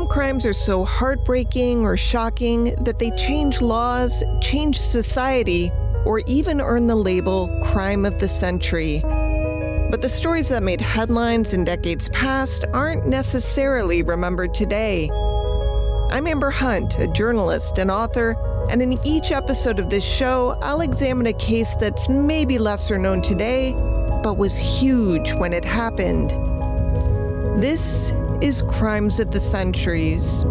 Some crimes are so heartbreaking or shocking that they change laws, change society, or even earn the label crime of the century. But the stories that made headlines in decades past aren't necessarily remembered today. I'm Amber Hunt, a journalist and author, and in each episode of this show, I'll examine a case that's maybe lesser known today, but was huge when it happened. This is Crimes of the Centuries.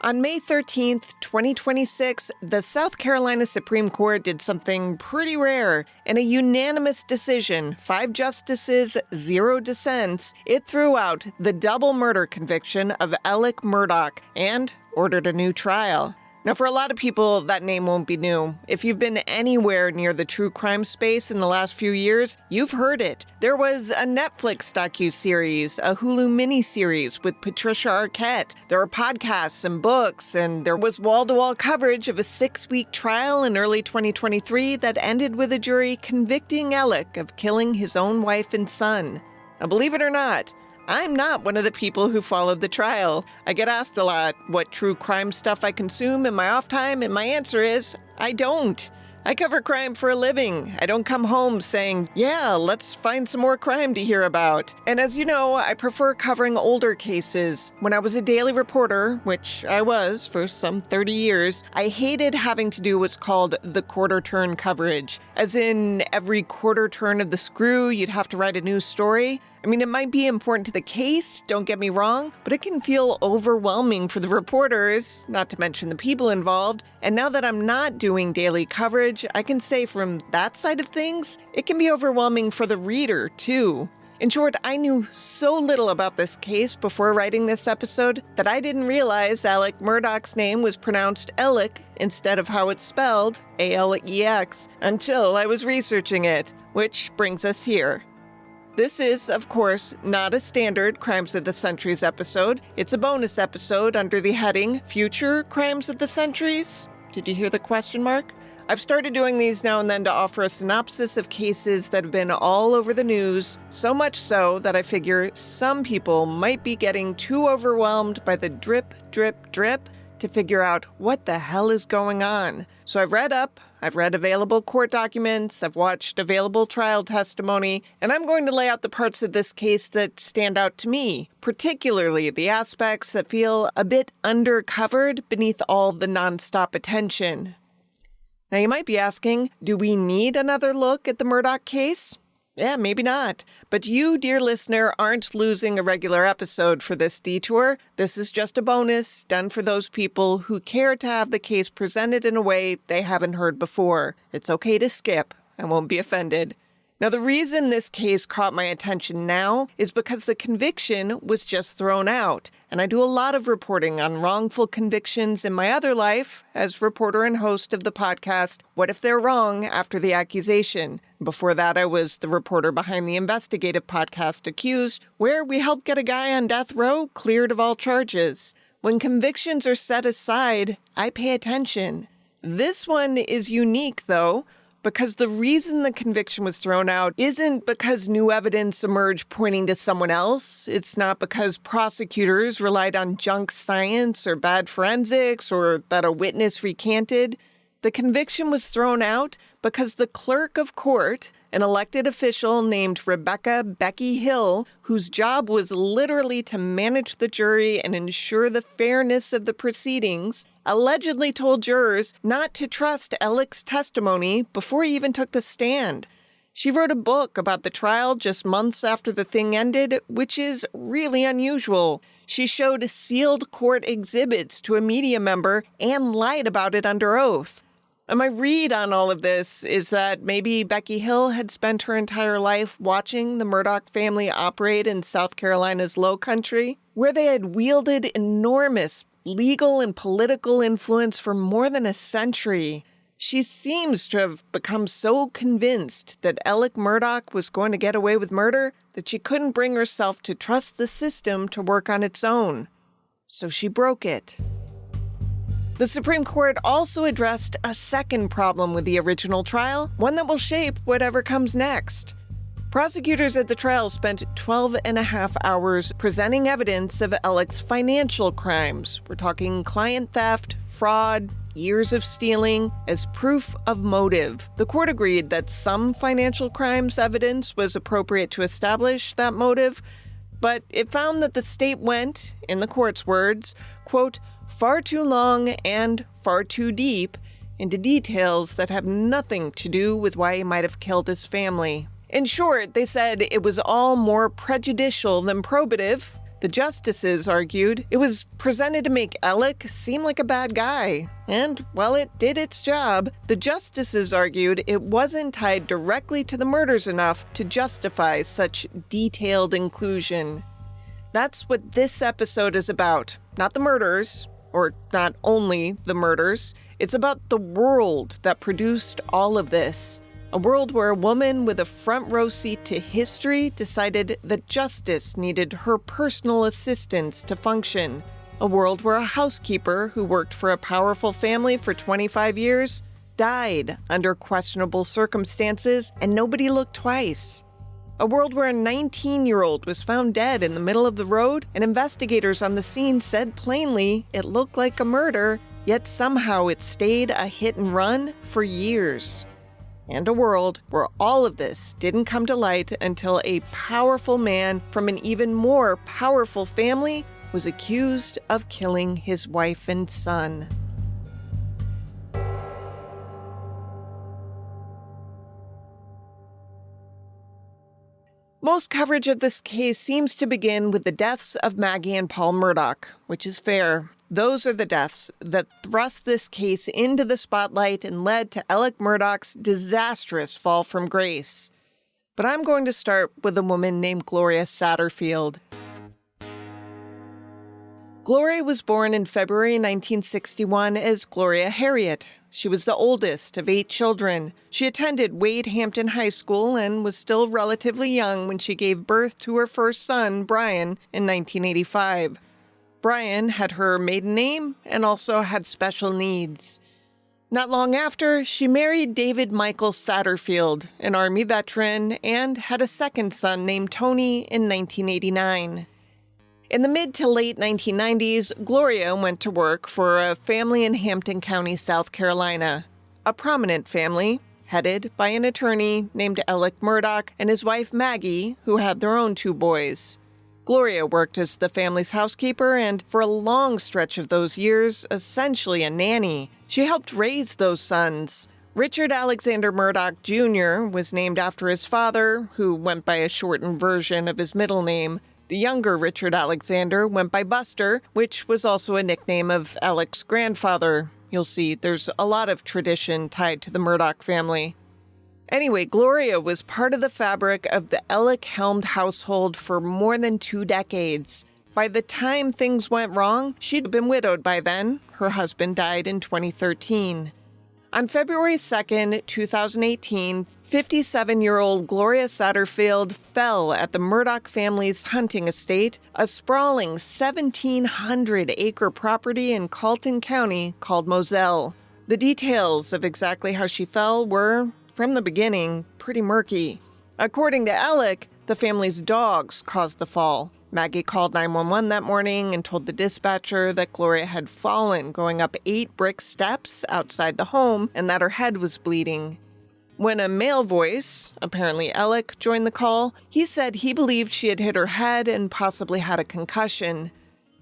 On May 13th, 2026, the South Carolina Supreme Court did something pretty rare. In a unanimous decision, 5 justices, 0 dissents, it threw out the double murder conviction of Alex Murdaugh and ordered a new trial. Now, for a lot of people, that name won't be new. If you've been anywhere near the true crime space in the last few years, you've heard it. There was a Netflix docuseries, a Hulu miniseries with Patricia Arquette. There are podcasts and books, and there was wall-to-wall coverage of a 6-week trial in early 2023 that ended with a jury convicting Alex of killing his own wife and son. Now, believe it or not, I'm not one of the people who followed the trial. I get asked a lot what true crime stuff I consume in my off time, and my answer is, I don't. I cover crime for a living. I don't come home saying, yeah, let's find some more crime to hear about. And as you know, I prefer covering older cases. When I was a daily reporter, which I was for some 30 years, I hated having to do what's called the quarter turn coverage. As in, every quarter turn of the screw, you'd have to write a new story. I mean, it might be important to the case, don't get me wrong, but it can feel overwhelming for the reporters, not to mention the people involved. And now that I'm not doing daily coverage, I can say from that side of things, it can be overwhelming for the reader, too. In short, I knew so little about this case before writing this episode that I didn't realize Alex Murdaugh's name was pronounced Alex instead of how it's spelled, A-L-E-X, until I was researching it, which brings us here. This is, of course, not a standard Crimes of the Centuries episode. It's a bonus episode under the heading Future Crimes of the Centuries. Did you hear the question mark? I've started doing these now and then to offer a synopsis of cases that have been all over the news, so much so that I figure some people might be getting too overwhelmed by the drip, drip, drip to figure out what the hell is going on. So I've read up, I've read available court documents, I've watched available trial testimony, and I'm going to lay out the parts of this case that stand out to me, particularly the aspects that feel a bit undercovered beneath all the nonstop attention. Now you might be asking, do we need another look at the Murdaugh case? Yeah, maybe not. But you, dear listener, aren't losing a regular episode for this detour. This is just a bonus done for those people who care to have the case presented in a way they haven't heard before. It's okay to skip. I won't be offended. Now, the reason this case caught my attention now is because the conviction was just thrown out. And I do a lot of reporting on wrongful convictions in my other life as reporter and host of the podcast, What If They're Wrong After the Accusation. Before that, I was the reporter behind the investigative podcast Accused, where we help get a guy on death row cleared of all charges. When convictions are set aside, I pay attention. This one is unique, though, because the reason the conviction was thrown out isn't because new evidence emerged pointing to someone else. It's not because prosecutors relied on junk science or bad forensics or that a witness recanted. The conviction was thrown out because the clerk of court, an elected official named Rebecca Becky Hill, whose job was literally to manage the jury and ensure the fairness of the proceedings, allegedly told jurors not to trust Alex's testimony before he even took the stand. She wrote a book about the trial just months after the thing ended, which is really unusual. She showed sealed court exhibits to a media member and lied about it under oath. And my read on all of this is that maybe Becky Hill had spent her entire life watching the Murdaugh family operate in South Carolina's Low Country, where they had wielded enormous legal and political influence for more than a century. She seems to have become so convinced that Alex Murdaugh was going to get away with murder that she couldn't bring herself to trust the system to work on its own. So she broke it. The Supreme Court also addressed a second problem with the original trial, one that will shape whatever comes next. Prosecutors at the trial spent 12 and a half hours presenting evidence of Alex's financial crimes. We're talking client theft, fraud, years of stealing, as proof of motive. The court agreed that some financial crimes evidence was appropriate to establish that motive, but it found that the state went, in the court's words, quote, far too long and far too deep into details that have nothing to do with why he might have killed his family. In short, they said it was all more prejudicial than probative. The justices argued it was presented to make Alex seem like a bad guy. And, while it did its job, the justices argued it wasn't tied directly to the murders enough to justify such detailed inclusion. That's what this episode is about. Not the murders, or not only the murders. It's about the world that produced all of this. A world where a woman with a front row seat to history decided that justice needed her personal assistance to function. A world where a housekeeper who worked for a powerful family for 25 years died under questionable circumstances and nobody looked twice. A world where a 19-year-old was found dead in the middle of the road and investigators on the scene said plainly it looked like a murder, yet somehow it stayed a hit and run for years. And a world where all of this didn't come to light until a powerful man from an even more powerful family was accused of killing his wife and son. Most coverage of this case seems to begin with the deaths of Maggie and Paul Murdaugh, which is fair. Those are the deaths that thrust this case into the spotlight and led to Alex Murdaugh's disastrous fall from grace. But I'm going to start with a woman named Gloria Satterfield. Gloria was born in February 1961 as Gloria Harriet. She was the oldest of 8 children. She attended Wade Hampton High School and was still relatively young when she gave birth to her first son, Brian, in 1985. Brian had her maiden name and also had special needs. Not long after, she married David Michael Satterfield, an Army veteran, and had a second son named Tony in 1989. In the mid to late 1990s, Gloria went to work for a family in Hampton County, South Carolina. A prominent family, headed by an attorney named Alex Murdaugh and his wife Maggie, who had their own 2 boys. Gloria worked as the family's housekeeper and, for a long stretch of those years, essentially a nanny. She helped raise those sons. Richard Alexander Murdaugh Jr. was named after his father, who went by a shortened version of his middle name. The younger Richard Alexander went by Buster, which was also a nickname of Alex's grandfather. You'll see there's a lot of tradition tied to the Murdaugh family. Anyway, Gloria was part of the fabric of the Alex-helmed household for more than 2 decades. By the time things went wrong, she'd been widowed by then. Her husband died in 2013. On February 2nd, 2018, 57-year-old Gloria Satterfield fell at the Murdaugh family's hunting estate, a sprawling 1,700-acre property in Carleton County called Moselle. The details of exactly how she fell were, from the beginning, pretty murky. According to Alex, the family's dogs caused the fall. Maggie called 911 that morning and told the dispatcher that Gloria had fallen going up 8 brick steps outside the home and that her head was bleeding. When a male voice, apparently Alex, joined the call, he said he believed she had hit her head and possibly had a concussion.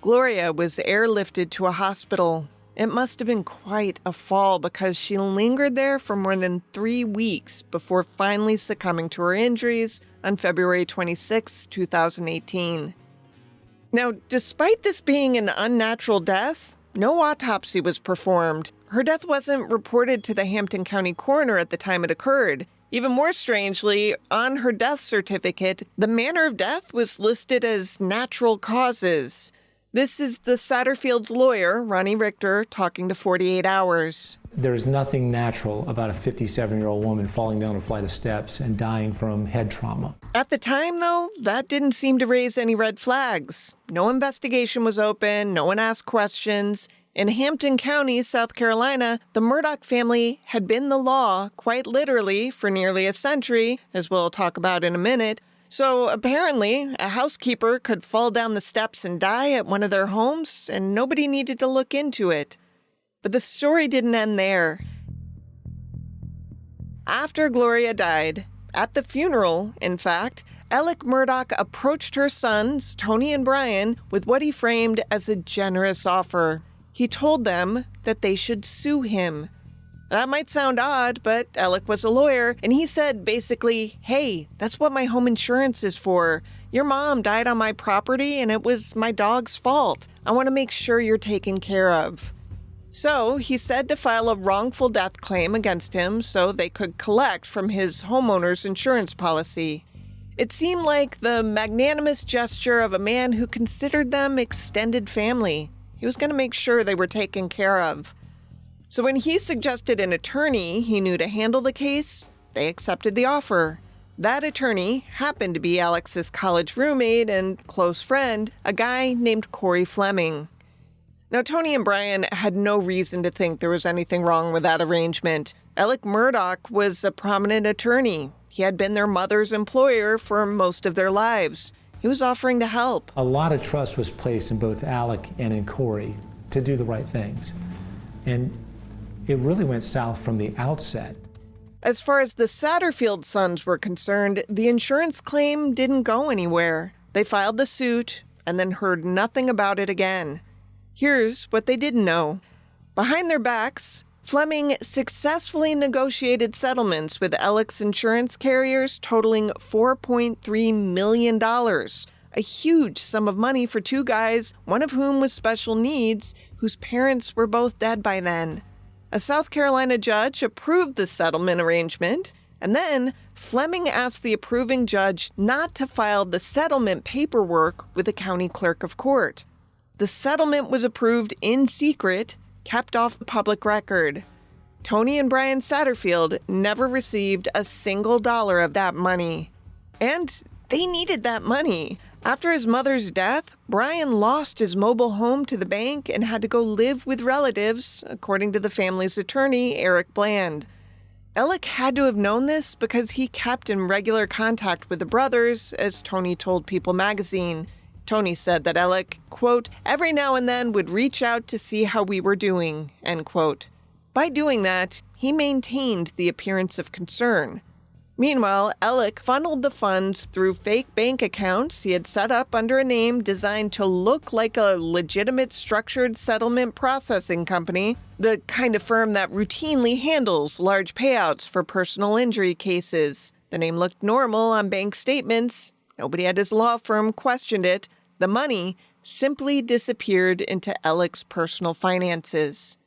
Gloria was airlifted to a hospital. It must have been quite a fall because she lingered there for more than 3 weeks before finally succumbing to her injuries on February 26, 2018. Now, despite this being an unnatural death, no autopsy was performed. Her death wasn't reported to the Hampton County coroner at the time it occurred. Even more strangely, on her death certificate, the manner of death was listed as natural causes. This is the Satterfield's lawyer, Ronnie Richter, talking to 48 Hours. There's nothing natural about a 57-year-old woman falling down a flight of steps and dying from head trauma. At the time, though, that didn't seem to raise any red flags. No investigation was open, no one asked questions. In Hampton County, South Carolina, the Murdaugh family had been the law, quite literally, for nearly a century, as we'll talk about in a minute. So apparently, a housekeeper could fall down the steps and die at one of their homes, and nobody needed to look into it. But the story didn't end there. After Gloria died, at the funeral, in fact, Alex Murdaugh approached her sons, Tony and Brian, with what he framed as a generous offer. He told them that they should sue him. That might sound odd, but Alex was a lawyer, and he said basically, hey, that's what my home insurance is for. Your mom died on my property, and it was my dog's fault. I want to make sure you're taken care of. So he said to file a wrongful death claim against him so they could collect from his homeowner's insurance policy. It seemed like the magnanimous gesture of a man who considered them extended family. He was going to make sure they were taken care of. So when he suggested an attorney he knew to handle the case, they accepted the offer. That attorney happened to be Alex's college roommate and close friend, a guy named Corey Fleming. Now, Tony and Brian had no reason to think there was anything wrong with that arrangement. Alex Murdaugh was a prominent attorney. He had been their mother's employer for most of their lives. He was offering to help. A lot of trust was placed in both Alec and in Corey to do the right things. And it really went south from the outset. As far as the Satterfield sons were concerned, the insurance claim didn't go anywhere. They filed the suit and then heard nothing about it again. Here's what they didn't know. Behind their backs, Fleming successfully negotiated settlements with Alex insurance carriers totaling $4.3 million, a huge sum of money for two guys, one of whom was special needs, whose parents were both dead by then. A South Carolina judge approved the settlement arrangement, and then Fleming asked the approving judge not to file the settlement paperwork with the county clerk of court. The settlement was approved in secret, kept off the public record. Tony and Brian Satterfield never received a single dollar of that money. And they needed that money. After his mother's death, Brian lost his mobile home to the bank and had to go live with relatives, according to the family's attorney, Eric Bland. Alex had to have known this because he kept in regular contact with the brothers, as Tony told People magazine. Tony said that Alex, quote, every now and then would reach out to see how we were doing, end quote. By doing that, he maintained the appearance of concern. Meanwhile, Alex funneled the funds through fake bank accounts he had set up under a name designed to look like a legitimate structured settlement processing company, the kind of firm that routinely handles large payouts for personal injury cases. The name looked normal on bank statements. Nobody at his law firm questioned it. The money simply disappeared into Alex's personal finances.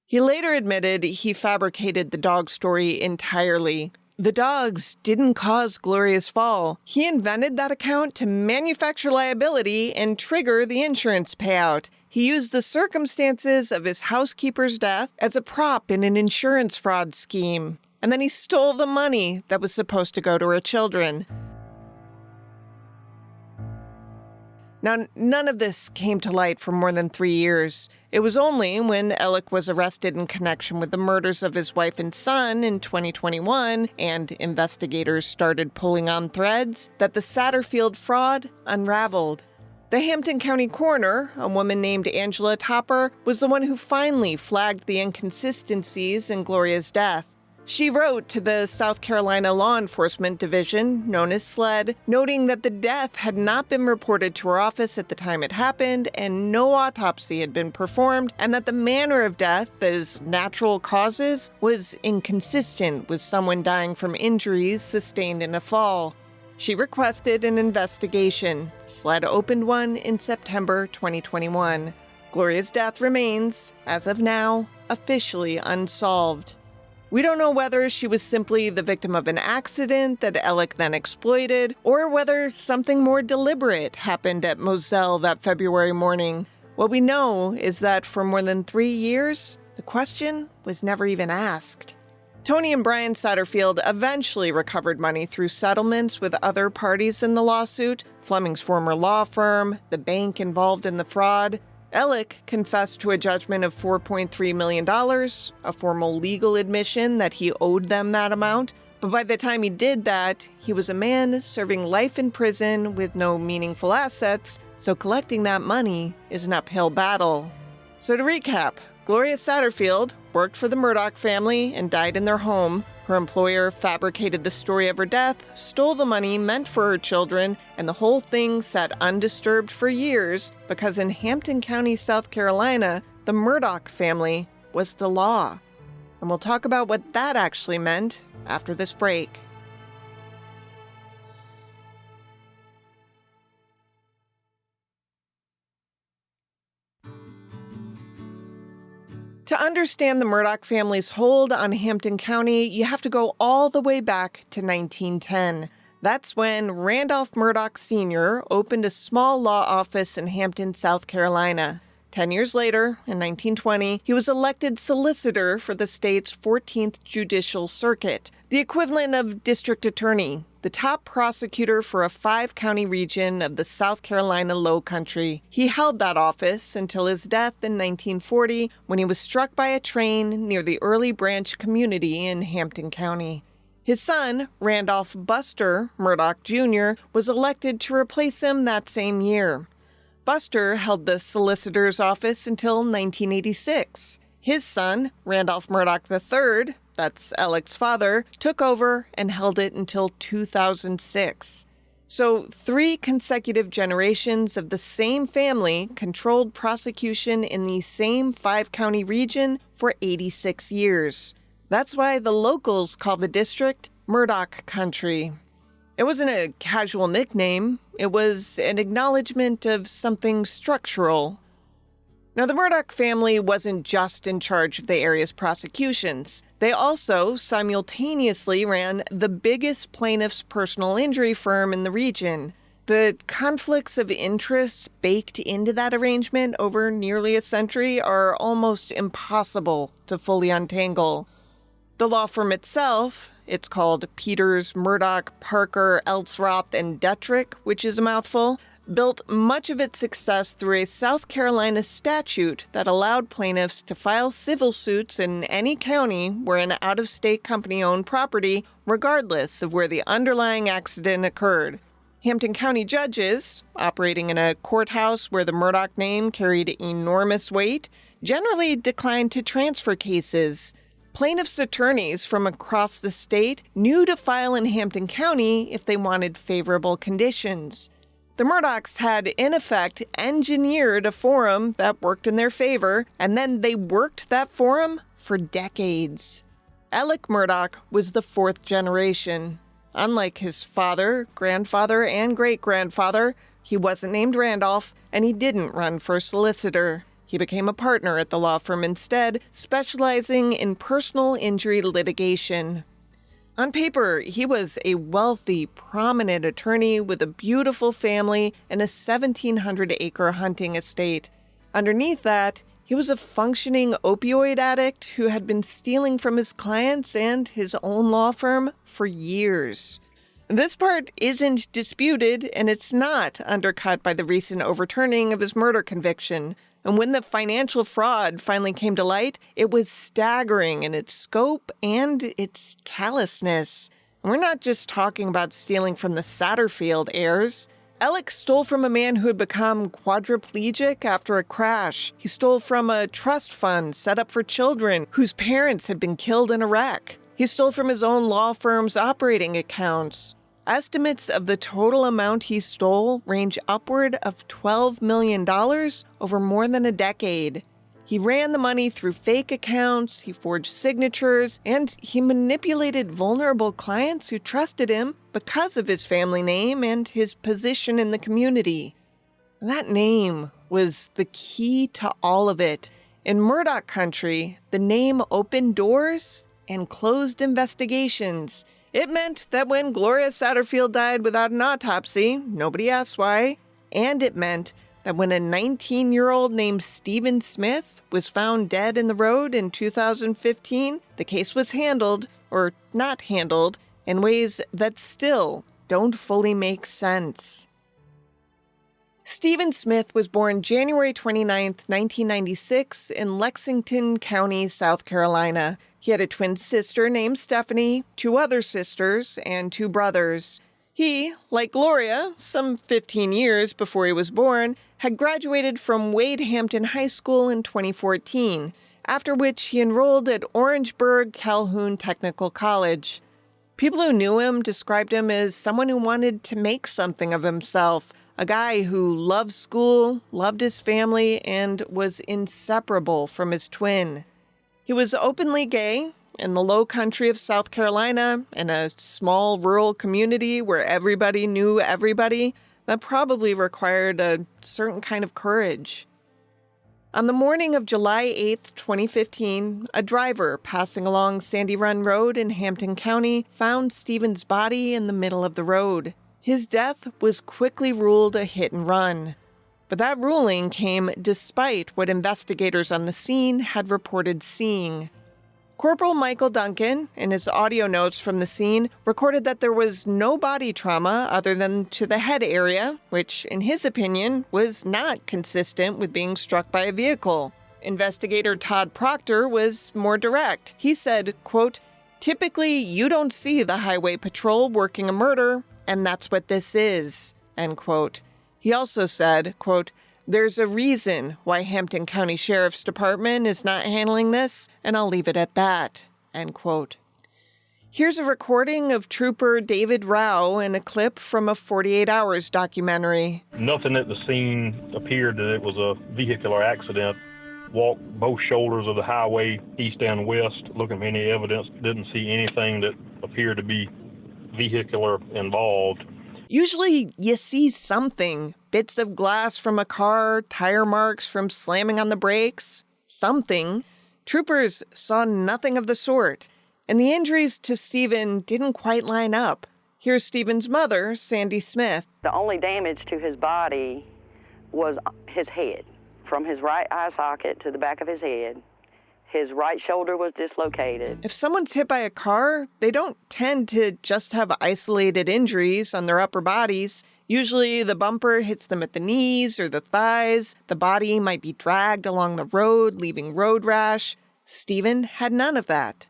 He later admitted he fabricated the dog story entirely. The dogs didn't cause Gloria's fall. He invented that account to manufacture liability and trigger the insurance payout. He used the circumstances of his housekeeper's death as a prop in an insurance fraud scheme. And then he stole the money that was supposed to go to her children. Now, none of this came to light for more than 3 years. It was only when Alex was arrested in connection with the murders of his wife and son in 2021 and investigators started pulling on threads that the Satterfield fraud unraveled. The Hampton County coroner, a woman named Angela Topper, was the one who finally flagged the inconsistencies in Gloria's death. She wrote to the South Carolina Law Enforcement Division, known as SLED, noting that the death had not been reported to her office at the time it happened and no autopsy had been performed, and that the manner of death, as natural causes, was inconsistent with someone dying from injuries sustained in a fall. She requested an investigation. SLED opened one in September 2021. Gloria's death remains, as of now, officially unsolved. We don't know whether she was simply the victim of an accident that Alex then exploited, or whether something more deliberate happened at Moselle that February morning. What we know is that for more than 3 years, the question was never even asked. Tony and Brian Satterfield eventually recovered money through settlements with other parties in the lawsuit, Fleming's former law firm, the bank involved in the fraud. Alex confessed to a judgment of $4.3 million, a formal legal admission that he owed them that amount. But by the time he did that, he was a man serving life in prison with no meaningful assets, so collecting that money is an uphill battle. So to recap, Gloria Satterfield worked for the Murdaugh family and died in their home. Her employer fabricated the story of her death, stole the money meant for her children, and the whole thing sat undisturbed for years because in Hampton County, South Carolina, the Murdaugh family was the law. And we'll talk about what that actually meant after this break. To understand the Murdaugh family's hold on Hampton County, you have to go all the way back to 1910. That's when Randolph Murdaugh Sr. opened a small law office in Hampton, South Carolina. 10 years later, in 1920, he was elected solicitor for the state's 14th Judicial Circuit, the equivalent of district attorney, the top prosecutor for a 5-county region of the South Carolina Low Country. He held that office until his death in 1940 when he was struck by a train near the Early Branch community in Hampton County. His son, Randolph Buster Murdaugh Jr., was elected to replace him that same year. Buster held the solicitor's office until 1986. His son, Randolph Murdaugh III, that's Alex's father, took over and held it until 2006. So 3 consecutive generations of the same family controlled prosecution in the same 5-county region for 86 years. That's why the locals call the district Murdaugh Country. It wasn't a casual nickname. It was an acknowledgement of something structural. Now, the Murdaugh family wasn't just in charge of the area's prosecutions. They also simultaneously ran the biggest plaintiff's personal injury firm in the region. The conflicts of interest baked into that arrangement over nearly a century are almost impossible to fully untangle. The law firm itself, it's called Peters, Murdaugh, Parker, Elsroth, and Detrick, which is a mouthful, built much of its success through a South Carolina statute that allowed plaintiffs to file civil suits in any county where an out-of-state company owned property, regardless of where the underlying accident occurred. Hampton County judges, operating in a courthouse where the Murdaugh name carried enormous weight, generally declined to transfer cases. Plaintiffs' attorneys from across the state knew to file in Hampton County if they wanted favorable conditions. The Murdaughs had, in effect, engineered a forum that worked in their favor, and then they worked that forum for decades. Alex Murdaugh was the 4th generation. Unlike his father, grandfather, and great-grandfather, he wasn't named Randolph, and he didn't run for solicitor. He became a partner at the law firm instead, specializing in personal injury litigation. On paper, he was a wealthy, prominent attorney with a beautiful family and a 1,700-acre hunting estate. Underneath that, he was a functioning opioid addict who had been stealing from his clients and his own law firm for years. This part isn't disputed, and it's not undercut by the recent overturning of his murder conviction. And when the financial fraud finally came to light, it was staggering in its scope and its callousness. And we're not just talking about stealing from the Satterfield heirs. Alex stole from a man who had become quadriplegic after a crash. He stole from a trust fund set up for children whose parents had been killed in a wreck. He stole from his own law firm's operating accounts. Estimates of the total amount he stole range upward of $12 million over more than a decade. He ran the money through fake accounts, he forged signatures, and he manipulated vulnerable clients who trusted him because of his family name and his position in the community. That name was the key to all of it. In Murdaugh country, the name opened doors and closed investigations. It meant that when Gloria Satterfield died without an autopsy, nobody asked why. And it meant that when a 19-year-old named Stephen Smith was found dead in the road in 2015, the case was handled, or not handled, in ways that still don't fully make sense. Stephen Smith was born January 29, 1996, in Lexington County, South Carolina. He had a twin sister named Stephanie, 2 other sisters, and 2 brothers. He, like Gloria, some 15 years before he was born, had graduated from Wade Hampton High School in 2014, after which he enrolled at Orangeburg Calhoun Technical College. People who knew him described him as someone who wanted to make something of himself, a guy who loved school, loved his family, and was inseparable from his twin. He was openly gay in the low country of South Carolina, in a small rural community where everybody knew everybody. That probably required a certain kind of courage. On the morning of July 8, 2015, a driver passing along Sandy Run Road in Hampton County found Stephen's body in the middle of the road. His death was quickly ruled a hit and run. But that ruling came despite what investigators on the scene had reported seeing. Corporal Michael Duncan, in his audio notes from the scene, recorded that there was no body trauma other than to the head area, which, in his opinion, was not consistent with being struck by a vehicle. Investigator Todd Proctor was more direct. He said, quote, "Typically, you don't see the highway patrol working a murder, and that's what this is," end quote. He also said, quote, "There's a reason why Hampton County Sheriff's Department is not handling this, and I'll leave it at that," end quote. Here's a recording of Trooper David Rao in a clip from a 48 Hours documentary. Nothing at the scene appeared that it was a vehicular accident. Walked both shoulders of the highway, east and west, looking for any evidence. Didn't see anything that appeared to be vehicular involved. Usually you see something, bits of glass from a car, tire marks from slamming on the brakes, something. Troopers saw nothing of the sort, and the injuries to Stephen didn't quite line up. Here's Stephen's mother, Sandy Smith. The only damage to his body was his head, from his right eye socket to the back of his head. His right shoulder was dislocated. If someone's hit by a car, they don't tend to just have isolated injuries on their upper bodies. Usually the bumper hits them at the knees or the thighs. The body might be dragged along the road, leaving road rash. Stephen had none of that.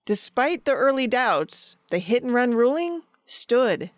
Despite the early doubts, the hit-and-run ruling stood.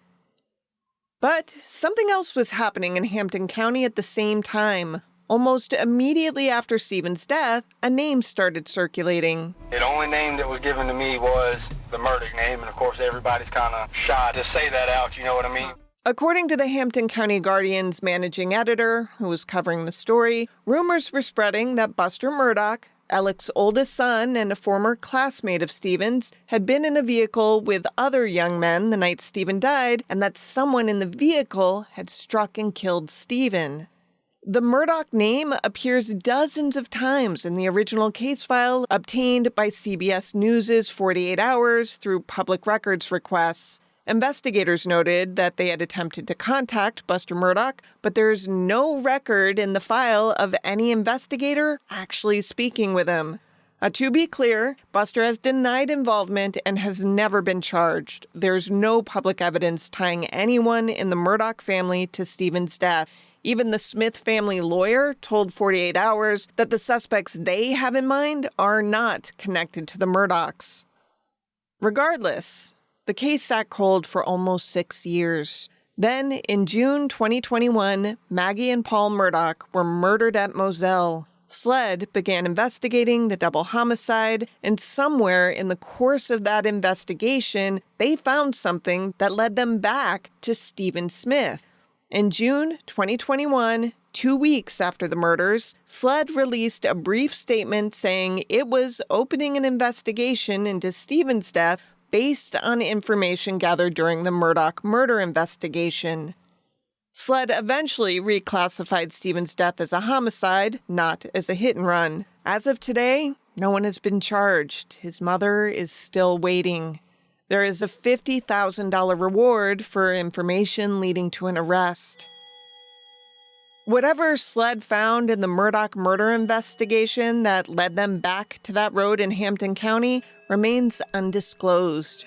But something else was happening in Hampton County at the same time. Almost immediately after Stephen's death, a name started circulating. The only name that was given to me was the Murdaugh name, and of course everybody's kind of shy to say that out, you know what I mean? According to the Hampton County Guardian's managing editor, who was covering the story, rumors were spreading that Buster Murdaugh, Alex's oldest son and a former classmate of Stephen's, had been in a vehicle with other young men the night Stephen died, and that someone in the vehicle had struck and killed Stephen. The Murdaugh name appears dozens of times in the original case file obtained by CBS News' 48 Hours through public records requests. Investigators noted that they had attempted to contact Buster Murdaugh, but there's no record in the file of any investigator actually speaking with him. To be clear, Buster has denied involvement and has never been charged. There's no public evidence tying anyone in the Murdaugh family to Stephen's death. Even the Smith family lawyer told 48 Hours that the suspects they have in mind are not connected to the Murdaughs. Regardless, the case sat cold for almost 6 years. Then, in June 2021, Maggie and Paul Murdaugh were murdered at Moselle. SLED began investigating the double homicide, and somewhere in the course of that investigation, they found something that led them back to Stephen Smith. In June 2021, 2 weeks after the murders, SLED released a brief statement saying it was opening an investigation into Stephen's death based on information gathered during the Murdaugh murder investigation. SLED eventually reclassified Stephen's death as a homicide, not as a hit-and-run. As of today, no one has been charged. His mother is still waiting. There is a $50,000 reward for information leading to an arrest. Whatever SLED found in the Murdaugh murder investigation that led them back to that road in Hampton County remains undisclosed.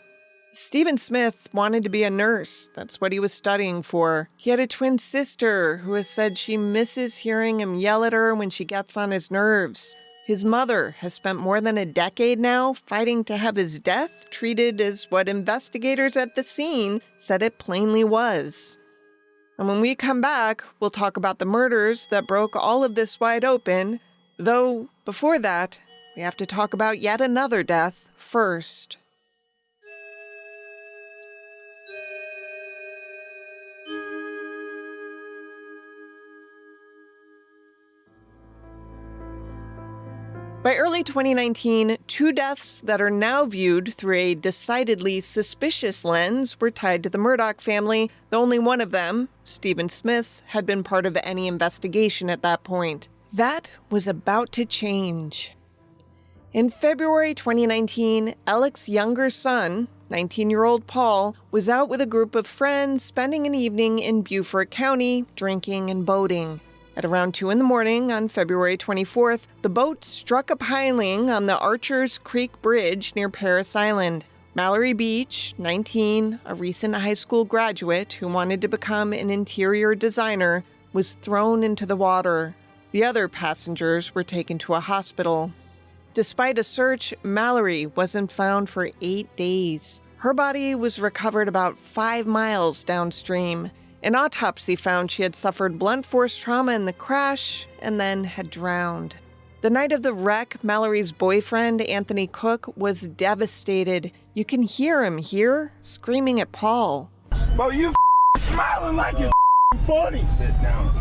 Stephen Smith wanted to be a nurse. That's what he was studying for. He had a twin sister who has said she misses hearing him yell at her when she gets on his nerves. His mother has spent more than a decade now fighting to have his death treated as what investigators at the scene said it plainly was. And when we come back, we'll talk about the murders that broke all of this wide open. Though, before that, we have to talk about yet another death first. By early 2019, two deaths that are now viewed through a decidedly suspicious lens were tied to the Murdaugh family, though only one of them, Stephen Smith's, had been part of any investigation at that point. That was about to change. In February 2019, Alex's younger son, 19-year-old Paul, was out with a group of friends spending an evening in Beaufort County, drinking and boating. At around 2 a.m. on February 24th, the boat struck a piling on the Archers Creek Bridge near Paris Island. Mallory Beach, 19, a recent high school graduate who wanted to become an interior designer, was thrown into the water. The other passengers were taken to a hospital. Despite a search, Mallory wasn't found for 8 days. Her body was recovered about 5 miles downstream. An autopsy found she had suffered blunt force trauma in the crash and then had drowned. The night of the wreck, Mallory's boyfriend, Anthony Cook, was devastated. You can hear him here, screaming at Paul. Bro, you smiling like it's funny. Sit down.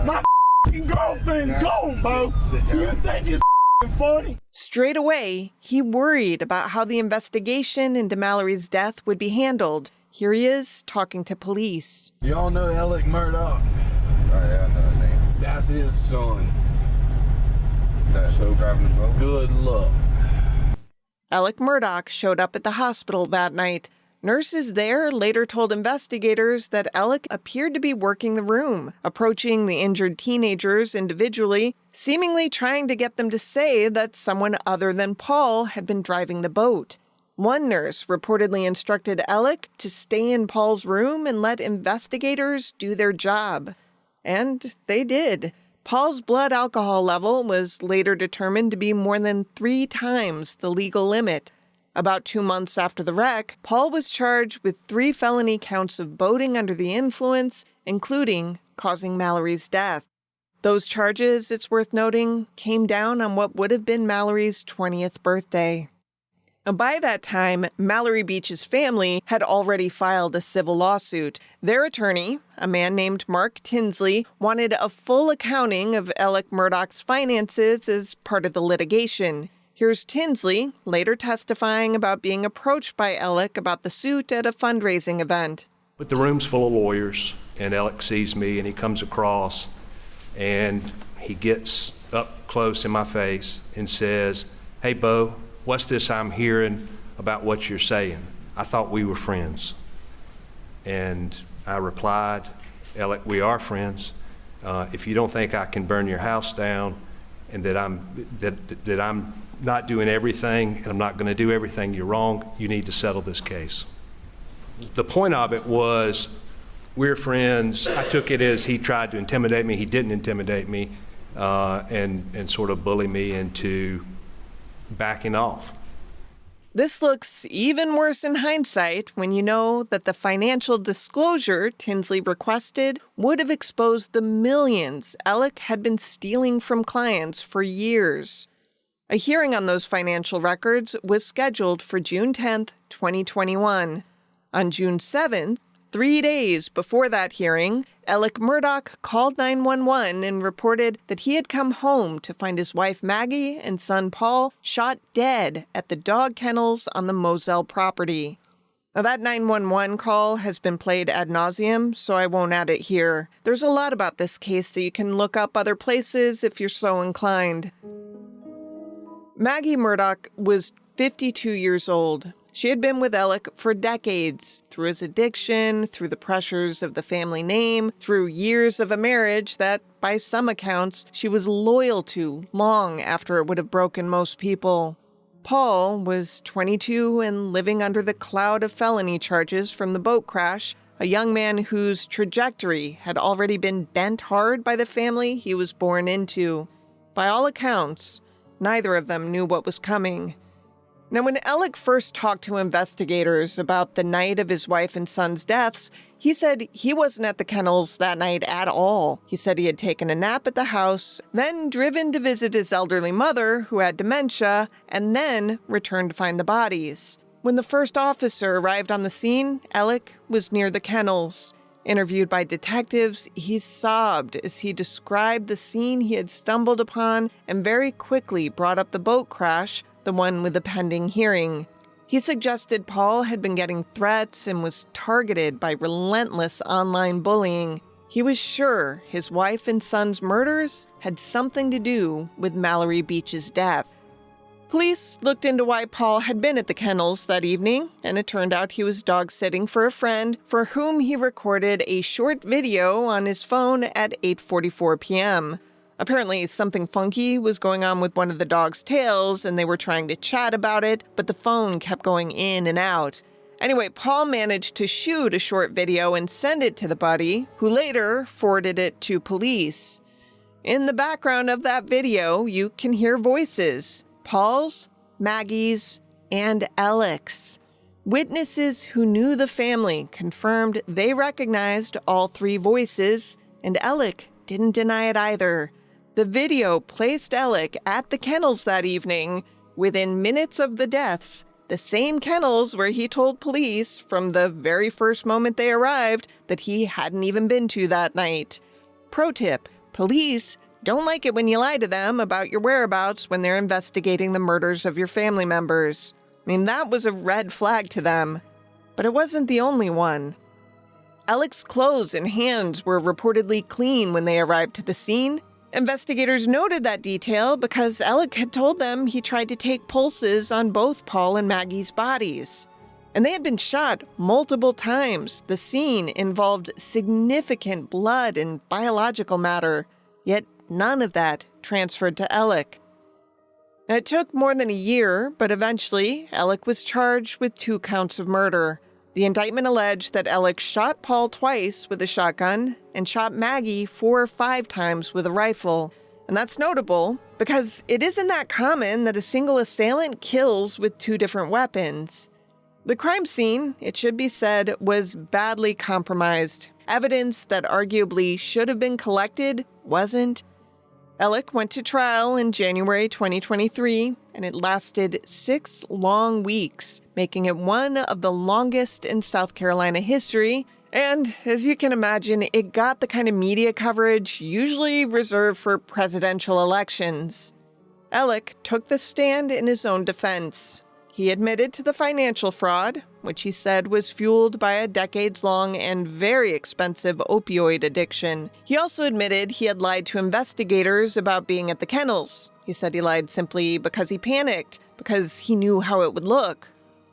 My girlfriend's gone, bro. You think it's funny? Straight away, he worried about how the investigation into Mallory's death would be handled. Here he is, talking to police. Y'all know Alex Murdaugh? Oh, yeah, I know that name. That's his son. That's who driving the boat? Good luck. Alex Murdaugh showed up at the hospital that night. Nurses there later told investigators that Alex appeared to be working the room, approaching the injured teenagers individually, seemingly trying to get them to say that someone other than Paul had been driving the boat. One nurse reportedly instructed Alex to stay in Paul's room and let investigators do their job. And they did. Paul's blood alcohol level was later determined to be more than 3 times the legal limit. About 2 months after the wreck, Paul was charged with 3 felony counts of boating under the influence, including causing Mallory's death. Those charges, it's worth noting, came down on what would have been Mallory's 20th birthday. By that time, Mallory Beach's family had already filed a civil lawsuit. Their attorney, a man named Mark Tinsley, wanted a full accounting of Alex Murdaugh's finances as part of the litigation. Here's Tinsley later testifying about being approached by Alex about the suit at a fundraising event. But the room's full of lawyers, and Alex sees me, and he comes across, and he gets up close in my face and says, "Hey, Bo, what's this I'm hearing about what you're saying? I thought we were friends." And I replied, "Alex, we are friends. If you don't think I can burn your house down and that I'm not doing everything and I'm not going to do everything, you're wrong. You need to settle this case." The point of it was, we're friends. I took it as he tried to intimidate me. He didn't intimidate me and sort of bully me into backing off. This looks even worse in hindsight when you know that the financial disclosure Tinsley requested would have exposed the millions Alex had been stealing from clients for years. A hearing on those financial records was scheduled for June 10th, 2021. On June 7th, 3 days before that hearing, Alex Murdaugh called 911 and reported that he had come home to find his wife Maggie and son Paul shot dead at the dog kennels on the Moselle property. Now, that 911 call has been played ad nauseum, so I won't add it here. There's a lot about this case that you can look up other places if you're so inclined. Maggie Murdaugh was 52 years old. She had been with Alex for decades, through his addiction, through the pressures of the family name, through years of a marriage that, by some accounts, she was loyal to long after it would have broken most people. Paul was 22 and living under the cloud of felony charges from the boat crash, a young man whose trajectory had already been bent hard by the family he was born into. By all accounts, neither of them knew what was coming. Now, when Alex first talked to investigators about the night of his wife and son's deaths, he said he wasn't at the kennels that night at all. He said he had taken a nap at the house, then driven to visit his elderly mother, who had dementia, and then returned to find the bodies. When the first officer arrived on the scene, Alex was near the kennels. Interviewed by detectives, he sobbed as he described the scene he had stumbled upon and very quickly brought up the boat crash, the one with the pending hearing. He suggested Paul had been getting threats and was targeted by relentless online bullying. He was sure his wife and son's murders had something to do with Mallory Beach's death. Police looked into why Paul had been at the kennels that evening, and it turned out he was dog-sitting for a friend for whom he recorded a short video on his phone at 8:44 p.m. Apparently, something funky was going on with one of the dog's tails, and they were trying to chat about it, but the phone kept going in and out. Anyway, Paul managed to shoot a short video and send it to the buddy, who later forwarded it to police. In the background of that video, you can hear voices: Paul's, Maggie's, and Alex. Witnesses who knew the family confirmed they recognized all three voices, and Alex didn't deny it either. The video placed Alex at the kennels that evening, within minutes of the deaths, the same kennels where he told police from the very first moment they arrived that he hadn't even been to that night. Pro tip: police don't like it when you lie to them about your whereabouts when they're investigating the murders of your family members. I mean, that was a red flag to them. But it wasn't the only one. Alex's clothes and hands were reportedly clean when they arrived to the scene. Investigators noted that detail because Alex had told them he tried to take pulses on both Paul and Maggie's bodies. And they had been shot multiple times. The scene involved significant blood and biological matter, yet none of that transferred to Alex. It took more than a year, but eventually Alex was charged with 2 counts of murder. The indictment alleged that Alex shot Paul twice with a shotgun and shot Maggie 4 or 5 times with a rifle. And that's notable because it isn't that common that a single assailant kills with 2 different weapons. The crime scene, it should be said, was badly compromised. Evidence that arguably should have been collected wasn't. Alex went to trial in January 2023, and it lasted 6 long weeks, making it one of the longest in South Carolina history. And as you can imagine, it got the kind of media coverage usually reserved for presidential elections. Alex took the stand in his own defense. He admitted to the financial fraud, which he said was fueled by a decades-long and very expensive opioid addiction. He also admitted he had lied to investigators about being at the kennels. He said he lied simply because he panicked, because he knew how it would look.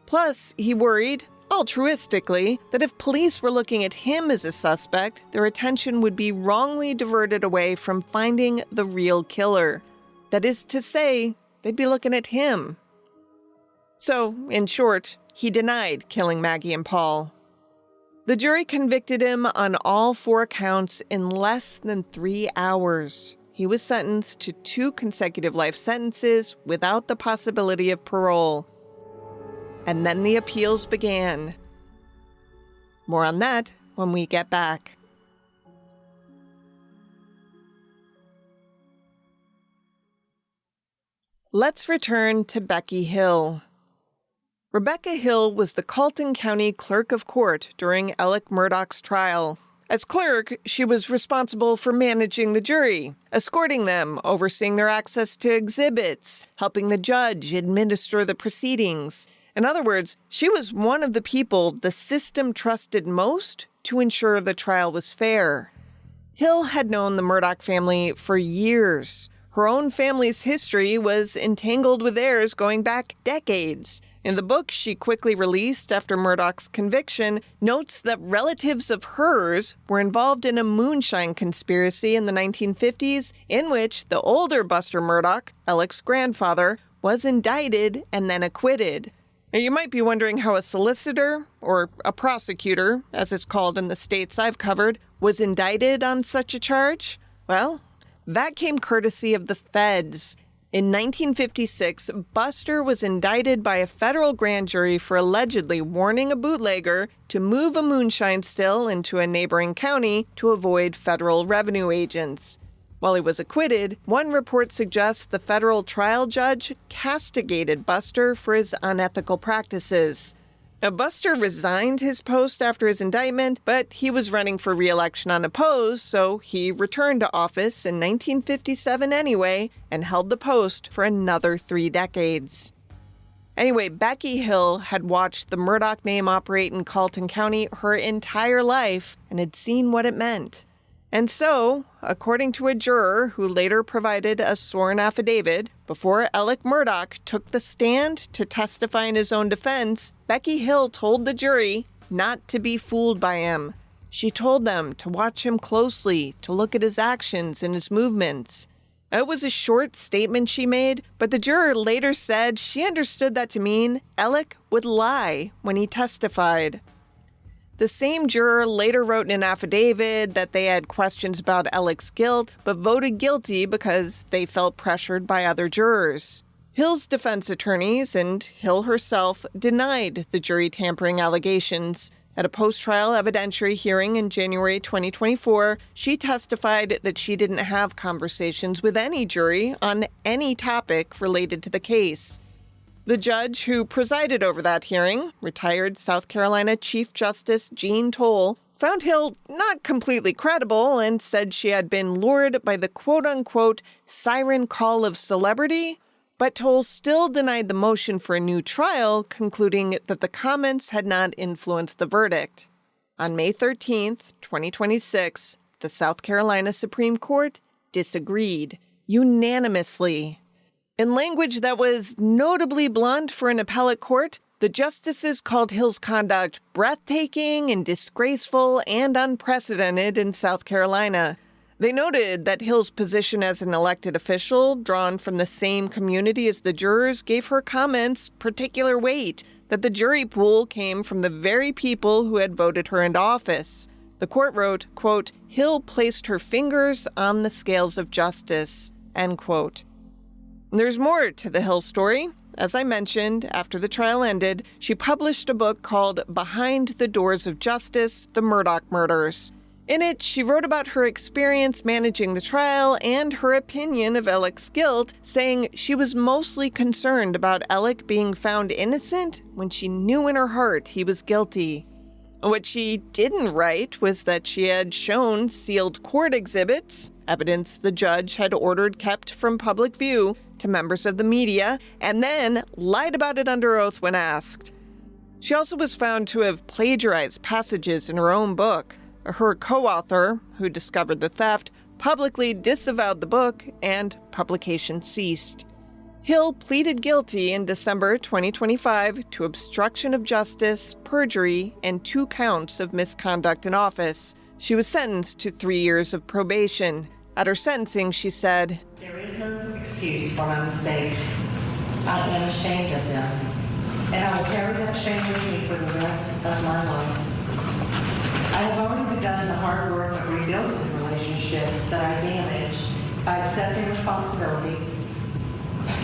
Plus, he worried, altruistically, that if police were looking at him as a suspect, their attention would be wrongly diverted away from finding the real killer. That is to say, they'd be looking at him. So, in short, he denied killing Maggie and Paul. The jury convicted him on all 4 counts in less than 3 hours. He was sentenced to 2 consecutive life sentences without the possibility of parole. And then the appeals began. More on that when we get back. Let's return to Becky Hill. Rebecca Hill was the Colton County Clerk of Court during Alex Murdaugh's trial. As clerk, she was responsible for managing the jury, escorting them, overseeing their access to exhibits, helping the judge administer the proceedings. In other words, she was one of the people the system trusted most to ensure the trial was fair. Hill had known the Murdaugh family for years. Her own family's history was entangled with theirs going back decades. In the book she quickly released after Murdaugh's conviction, notes that relatives of hers were involved in a moonshine conspiracy in the 1950s in which the older Buster Murdaugh, Alex's grandfather, was indicted and then acquitted. Now, you might be wondering how a solicitor, or a prosecutor, as it's called in the states I've covered, was indicted on such a charge. Well, that came courtesy of the feds. In 1956, Buster was indicted by a federal grand jury for allegedly warning a bootlegger to move a moonshine still into a neighboring county to avoid federal revenue agents. While he was acquitted, one report suggests the federal trial judge castigated Buster for his unethical practices. Now, Buster resigned his post after his indictment, but he was running for re-election unopposed, so he returned to office in 1957 anyway and held the post for another 3 decades. Anyway, Becky Hill had watched the Murdaugh name operate in Carleton County her entire life and had seen what it meant. And so, according to a juror who later provided a sworn affidavit, before Alex Murdaugh took the stand to testify in his own defense, Becky Hill told the jury not to be fooled by him. She told them to watch him closely, to look at his actions and his movements. It was a short statement she made, but the juror later said she understood that to mean Alex would lie when he testified. The same juror later wrote in an affidavit that they had questions about Alex's guilt, but voted guilty because they felt pressured by other jurors. Hill's defense attorneys and Hill herself denied the jury tampering allegations. At a post-trial evidentiary hearing in January 2024, she testified that she didn't have conversations with any jury on any topic related to the case. The judge who presided over that hearing, retired South Carolina Chief Justice Jean Toll, found Hill not completely credible and said she had been lured by the quote-unquote siren call of celebrity, but Toll still denied the motion for a new trial, concluding that the comments had not influenced the verdict. On May 13, 2026, the South Carolina Supreme Court disagreed, unanimously. In language that was notably blunt for an appellate court, the justices called Hill's conduct breathtaking and disgraceful and unprecedented in South Carolina. They noted that Hill's position as an elected official, drawn from the same community as the jurors, gave her comments particular weight, that the jury pool came from the very people who had voted her into office. The court wrote, quote, "Hill placed her fingers on the scales of justice," end quote. There's more to the Hill story. As I mentioned, after the trial ended, she published a book called Behind the Doors of Justice, The Murdaugh Murders. In it, she wrote about her experience managing the trial and her opinion of Alex's guilt, saying she was mostly concerned about Alex being found innocent when she knew in her heart he was guilty. What she didn't write was that she had shown sealed court exhibits, evidence the judge had ordered kept from public view, to members of the media, and then lied about it under oath when asked. She also was found to have plagiarized passages in her own book. Her co-author, who discovered the theft, publicly disavowed the book, and publication ceased. Hill pleaded guilty in December 2025 to obstruction of justice, perjury, and 2 counts of misconduct in office. She was sentenced to 3 years of probation. At her sentencing, she said, "There is no excuse for my mistakes. I am ashamed of them, and I will carry that shame with me for the rest of my life. I have already begun the hard work of rebuilding the relationships that I damaged by accepting responsibility,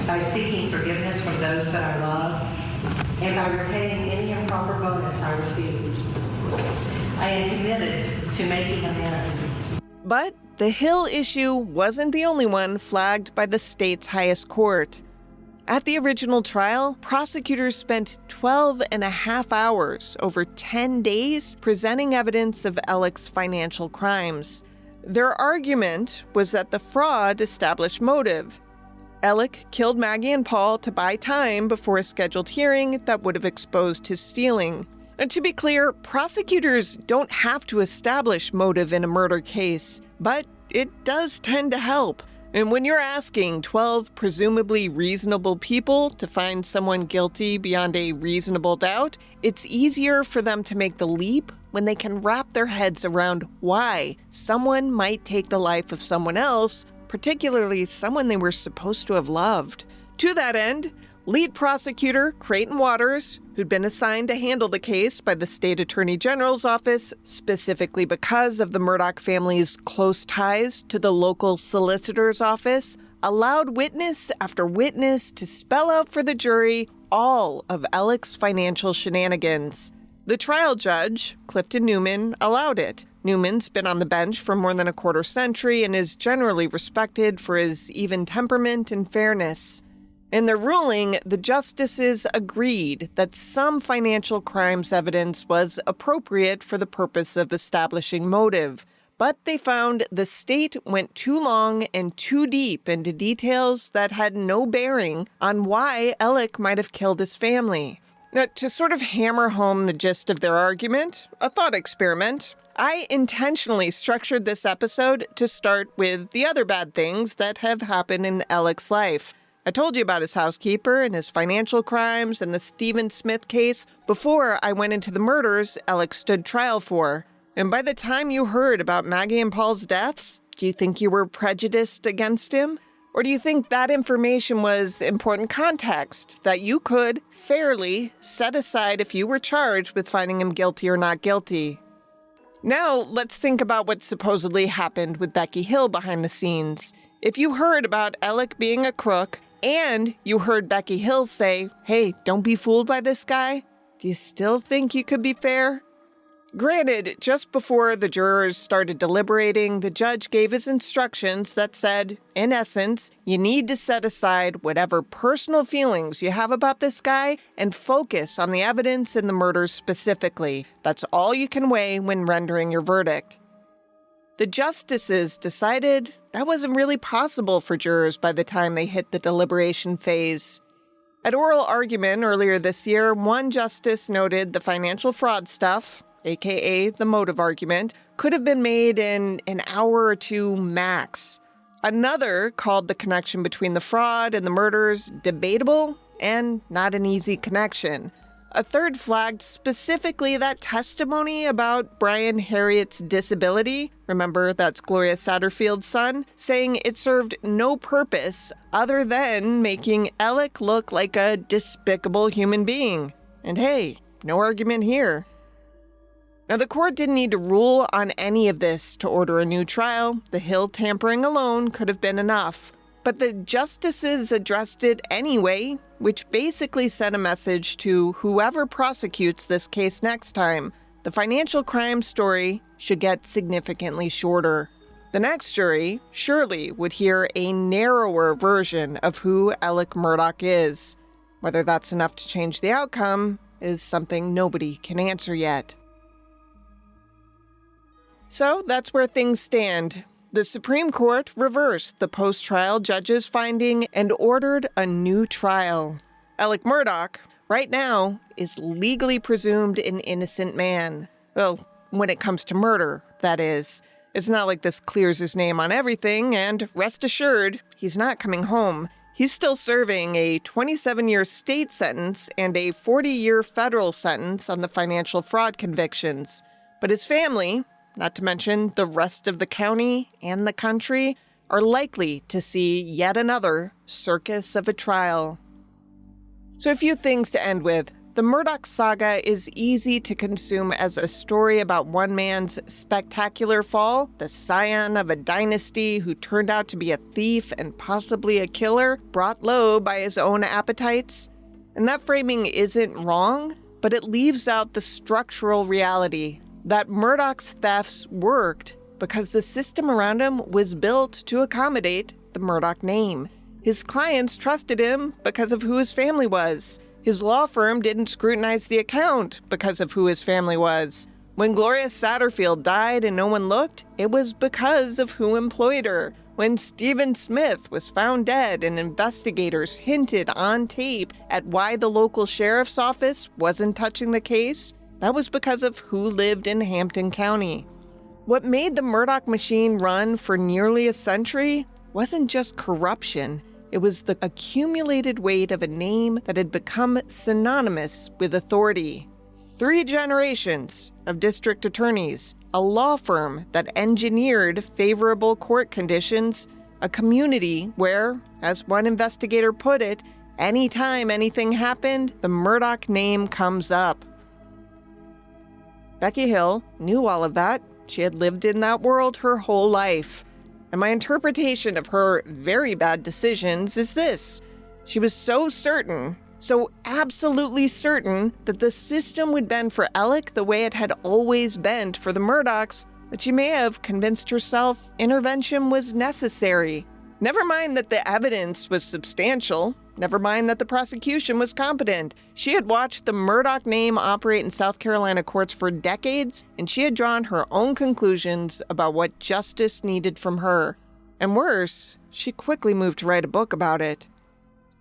by seeking forgiveness from those that I love, and by repaying any improper bonus I received. I am committed to making amends." But the Hill issue wasn't the only one flagged by the state's highest court. At the original trial, prosecutors spent 12 and a half hours, over 10 days, presenting evidence of Alex's financial crimes. Their argument was that the fraud established motive. Alex killed Maggie and Paul to buy time before a scheduled hearing that would have exposed his stealing. And to be clear, prosecutors don't have to establish motive in a murder case, but it does tend to help. And when you're asking 12 presumably reasonable people to find someone guilty beyond a reasonable doubt, it's easier for them to make the leap when they can wrap their heads around why someone might take the life of someone else, particularly someone they were supposed to have loved. To that end, lead prosecutor Creighton Waters, who'd been assigned to handle the case by the state attorney general's office specifically because of the Murdaugh family's close ties to the local solicitor's office, allowed witness after witness to spell out for the jury all of Alex's financial shenanigans. The trial judge, Clifton Newman, allowed it. Newman's been on the bench for more than a quarter century and is generally respected for his even temperament and fairness. In their ruling, the justices agreed that some financial crimes evidence was appropriate for the purpose of establishing motive, but they found the state went too long and too deep into details that had no bearing on why Alec might have killed his family. Now, to sort of hammer home the gist of their argument, a thought experiment, I intentionally structured this episode to start with the other bad things that have happened in Alec's life. I told you about his housekeeper and his financial crimes and the Stephen Smith case before I went into the murders Alec stood trial for. And by the time you heard about Maggie and Paul's deaths, do you think you were prejudiced against him? Or do you think that information was important context that you could fairly set aside if you were charged with finding him guilty or not guilty? Now, let's think about what supposedly happened with Becky Hill behind the scenes. If you heard about Alec being a crook, and you heard Becky Hill say, hey, don't be fooled by this guy, do you still think you could be fair? Granted, just before the jurors started deliberating, the judge gave his instructions that said, in essence, you need to set aside whatever personal feelings you have about this guy and focus on the evidence in the murders specifically. That's all you can weigh when rendering your verdict. The justices decided that wasn't really possible for jurors by the time they hit the deliberation phase. At oral argument earlier this year, one justice noted the financial fraud stuff, aka the motive argument, could have been made in an hour or two max. Another called the connection between the fraud and the murders debatable and not an easy connection. A third flagged specifically that testimony about Brian Harriet's disability, remember that's Gloria Satterfield's son, saying it served no purpose other than making Alec look like a despicable human being. And hey, no argument here. Now, the court didn't need to rule on any of this to order a new trial. The Hill tampering alone could have been enough. But the justices addressed it anyway, which basically sent a message to whoever prosecutes this case next time. The financial crime story should get significantly shorter. The next jury surely would hear a narrower version of who Alex Murdaugh is. Whether that's enough to change the outcome is something nobody can answer yet. So that's where things stand. The Supreme Court reversed the post-trial judge's finding and ordered a new trial. Alex Murdaugh, right now, is legally presumed an innocent man. Well, when it comes to murder, that is. It's not like this clears his name on everything, and rest assured, he's not coming home. He's still serving a 27-year state sentence and a 40-year federal sentence on the financial fraud convictions. But his family, not to mention the rest of the county and the country, are likely to see yet another circus of a trial. So a few things to end with. The Murdaugh saga is easy to consume as a story about one man's spectacular fall, the scion of a dynasty who turned out to be a thief and possibly a killer, brought low by his own appetites. And that framing isn't wrong, but it leaves out the structural reality that Murdaugh's thefts worked because the system around him was built to accommodate the Murdaugh name. His clients trusted him because of who his family was. His law firm didn't scrutinize the account because of who his family was. When Gloria Satterfield died and no one looked, it was because of who employed her. When Stephen Smith was found dead and investigators hinted on tape at why the local sheriff's office wasn't touching the case, that was because of who lived in Hampton County. What made the Murdaugh machine run for nearly a century wasn't just corruption. It was the accumulated weight of a name that had become synonymous with authority. 3 generations of district attorneys, a law firm that engineered favorable court conditions, a community where, as one investigator put it, anytime anything happened, the Murdaugh name comes up. Becky Hill knew all of that. She had lived in that world her whole life. And my interpretation of her very bad decisions is this. She was so certain, so absolutely certain, that the system would bend for Alec the way it had always bent for the Murdaughs, that she may have convinced herself intervention was necessary. Never mind that the evidence was substantial. Never mind that the prosecution was competent. She had watched the Murdaugh name operate in South Carolina courts for decades, and she had drawn her own conclusions about what justice needed from her. And worse, she quickly moved to write a book about it.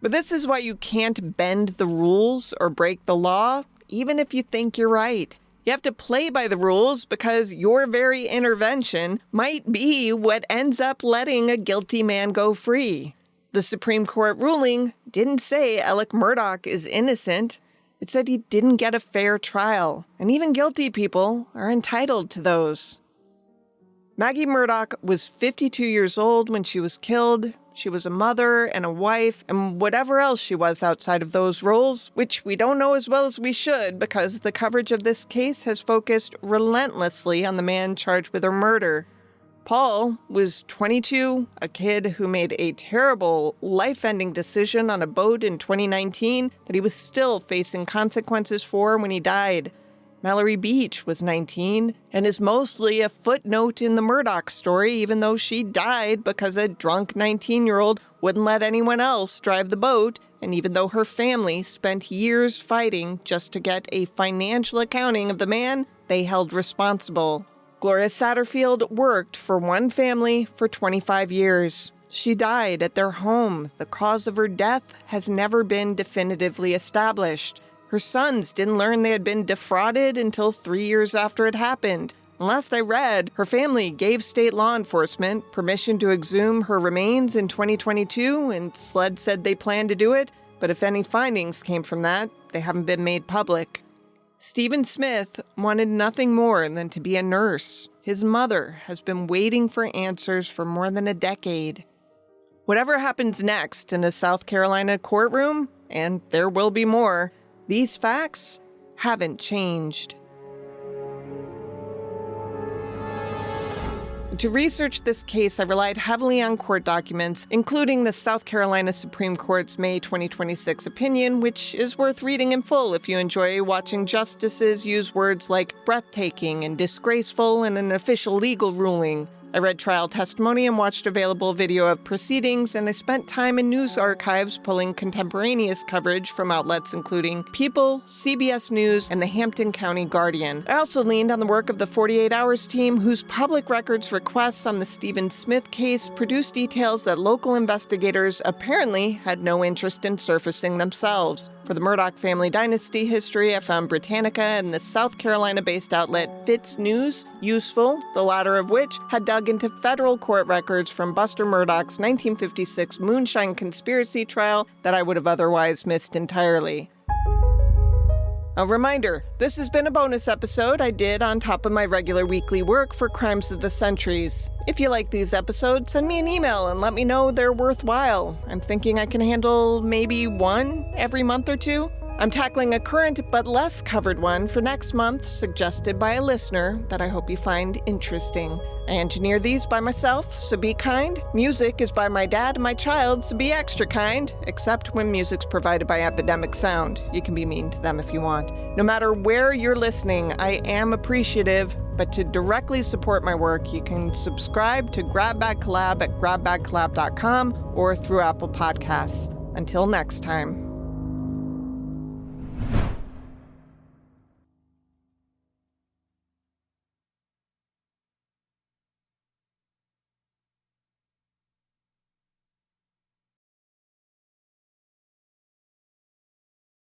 But this is why you can't bend the rules or break the law, even if you think you're right. You have to play by the rules because your very intervention might be what ends up letting a guilty man go free. The Supreme Court ruling didn't say Alex Murdaugh is innocent. It said he didn't get a fair trial, and even guilty people are entitled to those. Maggie Murdaugh was 52 years old when she was killed. She was a mother and a wife and whatever else she was outside of those roles, which we don't know as well as we should because the coverage of this case has focused relentlessly on the man charged with her murder. Paul was 22, a kid who made a terrible, life-ending decision on a boat in 2019 that he was still facing consequences for when he died. Mallory Beach was 19 and is mostly a footnote in the Murdaugh story, even though she died because a drunk 19-year-old wouldn't let anyone else drive the boat, and even though her family spent years fighting just to get a financial accounting of the man they held responsible. Gloria Satterfield worked for one family for 25 years. She died at their home. The cause of her death has never been definitively established. Her sons didn't learn they had been defrauded until 3 years after it happened. And last I read, her family gave state law enforcement permission to exhume her remains in 2022, and SLED said they planned to do it, but if any findings came from that, they haven't been made public. Stephen Smith wanted nothing more than to be a nurse. His mother has been waiting for answers for more than a decade. Whatever happens next in a South Carolina courtroom, and there will be more, these facts haven't changed. To research this case, I relied heavily on court documents, including the South Carolina Supreme Court's May 2026 opinion, which is worth reading in full if you enjoy watching justices use words like breathtaking and disgraceful in an official legal ruling. I read trial testimony and watched available video of proceedings, and I spent time in news archives pulling contemporaneous coverage from outlets including People, CBS News, and the Hampton County Guardian. I also leaned on the work of the 48 Hours team, whose public records requests on the Stephen Smith case produced details that local investigators apparently had no interest in surfacing themselves. For the Murdaugh family dynasty history, I found Britannica and the South Carolina-based outlet Fitz News useful, the latter of which had dug into federal court records from Buster Murdaugh's 1956 moonshine conspiracy trial that I would have otherwise missed entirely. A reminder, this has been a bonus episode I did on top of my regular weekly work for Crimes of the Centuries. If you like these episodes, send me an email and let me know they're worthwhile. I'm thinking I can handle maybe one every month or two. I'm tackling a current but less covered one for next month, suggested by a listener that I hope you find interesting. I engineer these by myself, so be kind. Music is by my dad and my child, so be extra kind, except when music's provided by Epidemic Sound. You can be mean to them if you want. No matter where you're listening, I am appreciative, but to directly support my work, you can subscribe to Grab Bag Collab at grabbagcollab.com or through Apple Podcasts. Until next time.